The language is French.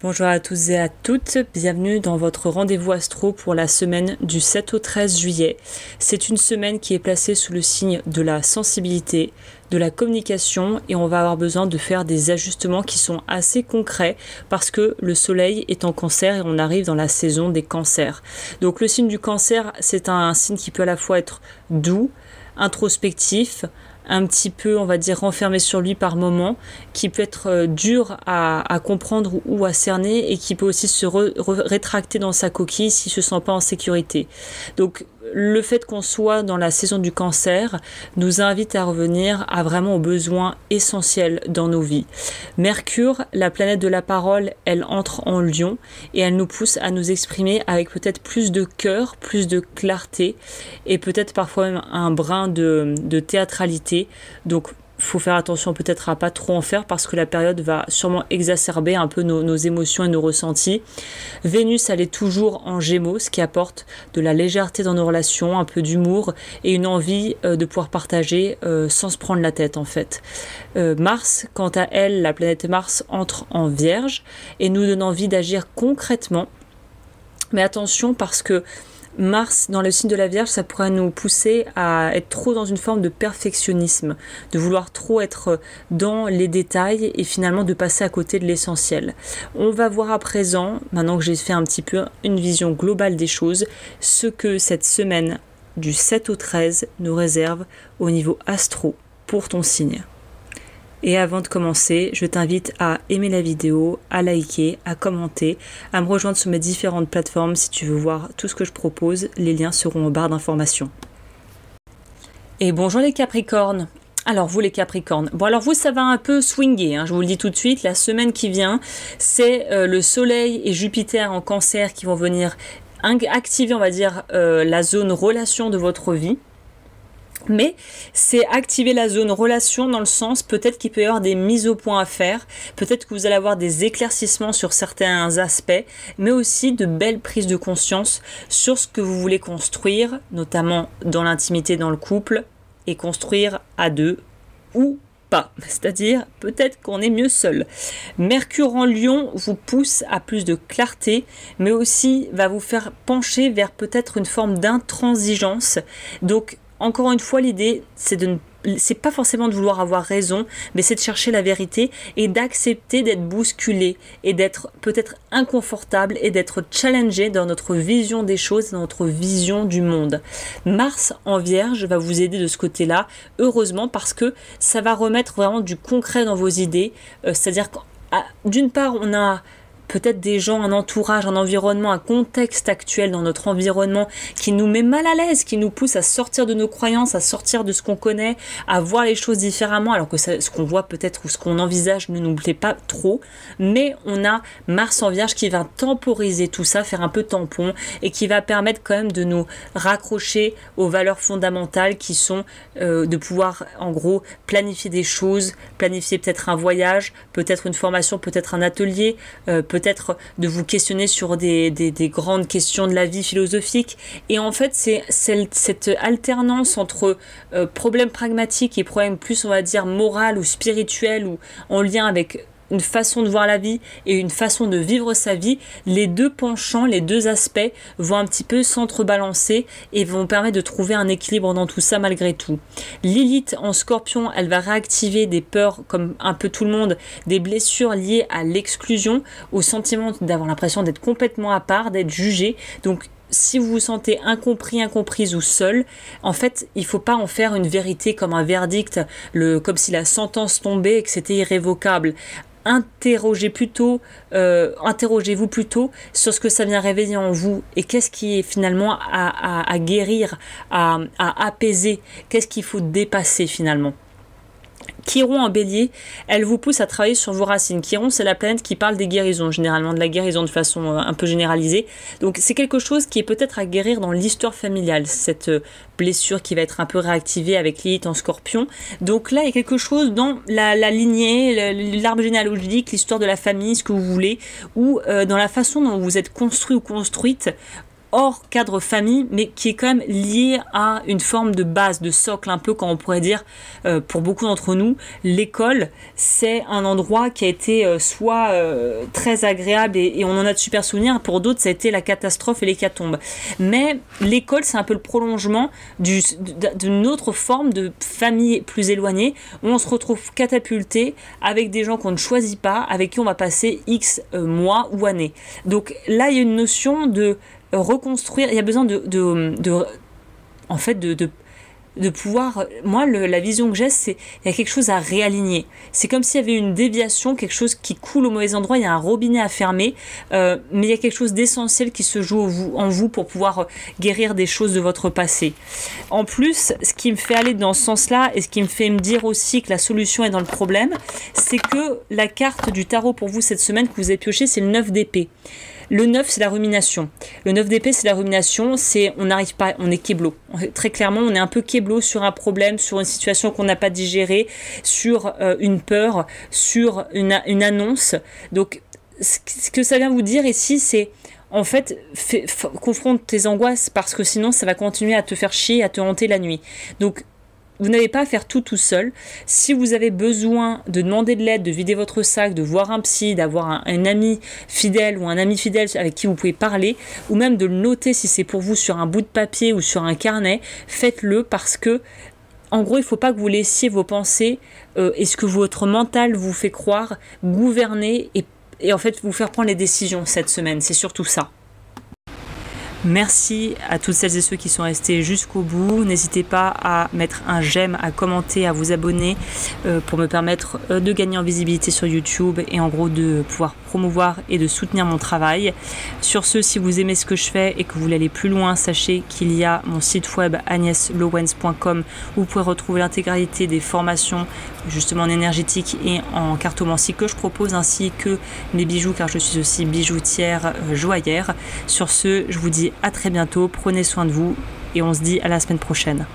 Bonjour à tous et à toutes, bienvenue dans votre rendez-vous astro pour la semaine du 7 au 13 juillet. C'est une semaine qui est placée sous le signe de la sensibilité, de la communication et on va avoir besoin de faire des ajustements qui sont assez concrets parce que le soleil est en cancer et on arrive dans la saison des cancers. Donc le signe du cancer, c'est un signe qui peut à la fois être doux, introspectif, un petit peu, on va dire, renfermé sur lui par moment, qui peut être dur à comprendre ou à cerner et qui peut aussi se rétracter dans sa coquille s'il ne se sent pas en sécurité. Donc, le fait qu'on soit dans la saison du cancer nous invite à revenir à vraiment aux besoins essentiels dans nos vies. Mercure, la planète de la parole, elle entre en Lion et elle nous pousse à nous exprimer avec peut-être plus de cœur, plus de clarté et peut-être parfois même un brin de théâtralité. Donc, faut faire attention peut-être à pas trop en faire parce que la période va sûrement exacerber un peu nos émotions et nos ressentis. Vénus, elle est toujours en Gémeaux, ce qui apporte de la légèreté dans nos relations, un peu d'humour et une envie de pouvoir partager sans se prendre la tête en fait. Mars, quant à elle, la planète Mars entre en Vierge et nous donne envie d'agir concrètement. Mais attention parce que Mars, dans le signe de la Vierge, ça pourrait nous pousser à être trop dans une forme de perfectionnisme, de vouloir trop être dans les détails et finalement de passer à côté de l'essentiel. On va voir à présent, maintenant que j'ai fait un petit peu une vision globale des choses, ce que cette semaine du 7 au 13 nous réserve au niveau astro pour ton signe. Et avant de commencer, je t'invite à aimer la vidéo, à liker, à commenter, à me rejoindre sur mes différentes plateformes si tu veux voir tout ce que je propose. Les liens seront en barre d'informations. Et bonjour les Capricornes. Alors vous les Capricornes, bon alors vous ça va un peu swinguer, hein, je vous le dis tout de suite, la semaine qui vient, c'est le Soleil et Jupiter en Cancer qui vont venir activer, on va dire, la zone relation de votre vie. Mais c'est activer la zone relation dans le sens peut-être qu'il peut y avoir des mises au point à faire, peut-être que vous allez avoir des éclaircissements sur certains aspects, mais aussi de belles prises de conscience sur ce que vous voulez construire, notamment dans l'intimité, dans le couple, et construire à deux ou pas. C'est-à-dire peut-être qu'on est mieux seul. Mercure en Lion vous pousse à plus de clarté, mais aussi va vous faire pencher vers peut-être une forme d'intransigeance. Donc encore une fois, l'idée, c'est pas forcément de vouloir avoir raison, mais c'est de chercher la vérité et d'accepter d'être bousculé et d'être peut-être inconfortable et d'être challengé dans notre vision des choses, dans notre vision du monde. Mars en Vierge va vous aider de ce côté-là, heureusement, parce que ça va remettre vraiment du concret dans vos idées. C'est-à-dire que d'une part, on a peut-être des gens, un entourage, un environnement, un contexte actuel dans notre environnement qui nous met mal à l'aise, qui nous pousse à sortir de nos croyances, à sortir de ce qu'on connaît, à voir les choses différemment, alors que ce qu'on voit peut-être ou ce qu'on envisage ne nous plaît pas trop. Mais on a Mars en Vierge qui va temporiser tout ça, faire un peu tampon et qui va permettre quand même de nous raccrocher aux valeurs fondamentales qui sont de pouvoir en gros planifier des choses, planifier peut-être un voyage, peut-être une formation, peut-être un atelier, peut-être de vous questionner sur des grandes questions de la vie philosophique. Et en fait, c'est cette alternance entre problèmes pragmatiques et problèmes plus, on va dire, moral ou spirituel ou en lien avec une façon de voir la vie et une façon de vivre sa vie, les deux penchants, les deux aspects vont un petit peu s'entrebalancer et vont permettre de trouver un équilibre dans tout ça malgré tout. Lilith en Scorpion, elle va réactiver des peurs comme un peu tout le monde, des blessures liées à l'exclusion, au sentiment d'avoir l'impression d'être complètement à part, d'être jugé. Donc si vous vous sentez incompris, incomprise ou seul, en fait, il ne faut pas en faire une vérité comme un verdict, comme si la sentence tombait et que c'était irrévocable. Interrogez-vous plutôt sur ce que ça vient réveiller en vous et qu'est-ce qui est finalement à guérir, à apaiser, qu'est-ce qu'il faut dépasser finalement. Chiron en Bélier, elle vous pousse à travailler sur vos racines. Chiron, c'est la planète qui parle des guérisons, généralement de la guérison de façon un peu généralisée. Donc c'est quelque chose qui est peut-être à guérir dans l'histoire familiale, cette blessure qui va être un peu réactivée avec Lilith en Scorpion. Donc là, il y a quelque chose dans la lignée, l'arbre généalogique, l'histoire de la famille, ce que vous voulez, ou dans la façon dont vous êtes construit ou construite, hors cadre famille, mais qui est quand même lié à une forme de base, de socle, un peu quand on pourrait dire, pour beaucoup d'entre nous, l'école, c'est un endroit qui a été soit très agréable et on en a de super souvenirs, pour d'autres ça a été la catastrophe et l'hécatombe. Mais l'école, c'est un peu le prolongement d'une autre forme de famille plus éloignée, où on se retrouve catapulté avec des gens qu'on ne choisit pas, avec qui on va passer X mois ou années. Donc là, il y a une notion de reconstruire, il y a besoin en fait de pouvoir, moi la vision que j'ai, c'est il y a quelque chose à réaligner, c'est comme s'il y avait une déviation, quelque chose qui coule au mauvais endroit, il y a un robinet à fermer, mais il y a quelque chose d'essentiel qui se joue en vous pour pouvoir guérir des choses de votre passé. En plus, ce qui me fait aller dans ce sens-là et ce qui me fait me dire aussi que la solution est dans le problème, c'est que la carte du tarot pour vous cette semaine que vous avez pioché, c'est le 9 d'épée. Le 9, c'est la rumination. Le 9 d'épée, c'est la rumination, on n'arrive pas, on est kéblo. Très clairement, on est un peu kéblo sur un problème, sur une situation qu'on n'a pas digérée, sur une peur, sur une annonce. Donc, ce que ça vient vous dire ici, c'est en fait, confronte tes angoisses parce que sinon, ça va continuer à te faire chier, à te hanter la nuit. Donc, vous n'avez pas à faire tout seul. Si vous avez besoin de demander de l'aide, de vider votre sac, de voir un psy, d'avoir un ami fidèle ou un ami fidèle avec qui vous pouvez parler, ou même de le noter si c'est pour vous sur un bout de papier ou sur un carnet, faites-le parce que, en gros, il ne faut pas que vous laissiez vos pensées et ce que votre mental vous fait croire gouverner et en fait vous faire prendre les décisions cette semaine. C'est surtout ça. Merci à toutes celles et ceux qui sont restés jusqu'au bout. N'hésitez pas à mettre un j'aime, à commenter, à vous abonner pour me permettre de gagner en visibilité sur YouTube et en gros de pouvoir promouvoir et de soutenir mon travail. Sur ce, si vous aimez ce que je fais et que vous voulez aller plus loin, sachez qu'il y a mon site web agneslowens.com où vous pouvez retrouver l'intégralité des formations justement en énergétique et en cartomancie que je propose, ainsi que mes bijoux, car je suis aussi bijoutière joaillère. Sur ce, je vous dis à très bientôt, prenez soin de vous et on se dit à la semaine prochaine.